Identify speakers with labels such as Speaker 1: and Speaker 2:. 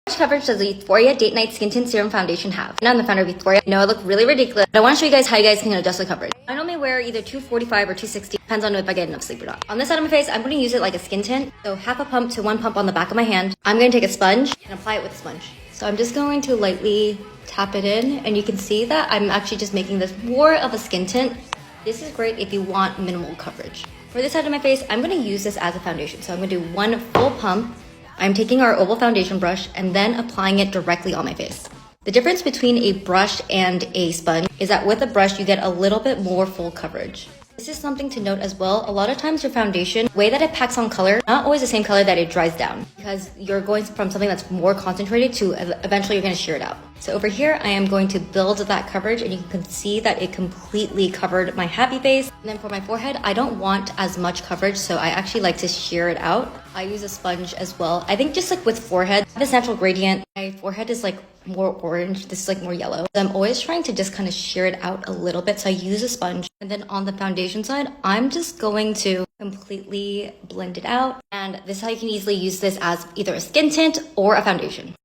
Speaker 1: How much coverage does the Youthforia Date Night Skin Tint Serum Foundation have? And I'm the founder of Youthforia. I know I look really ridiculous, but I want to show you guys how you guys can adjust the coverage. I normally wear either 245 or 260, depends on if I get enough sleep or not. On this side of my face, I'm going to use it like a skin tint. So half a pump to 1 pump on the back of my hand. I'm going to take a sponge and apply it with a sponge. So I'm just going to lightly tap it in, and you can see that I'm actually just making this more of a skin tint. This is great if you want minimal coverage. For this side of my face, I'm going to use this as a foundation. So I'm going to do 1 full pump. I'm taking our oval foundation brush and then applying it directly on my face. The difference between a brush and a sponge is that with a brush, you get a little bit more full coverage. This is something to note as well. A lot of times your foundation, the way that it packs on color, not always the same color that it dries down, because you're going from something that's more concentrated to eventually you're going to shear it out. So over here, I am going to build that coverage, and you can see that it completely covered my happy face. And then for my forehead, I don't want as much coverage, so I actually like to shear it out. I use a sponge as well. I think just like with forehead, this natural gradient, my forehead is like more orange, this is like more yellow. So I'm always trying to just kind of shear it out a little bit, so I use a sponge. And then on the foundation side, I'm just going to completely blend it out. And this is how you can easily use this as either a skin tint or a foundation.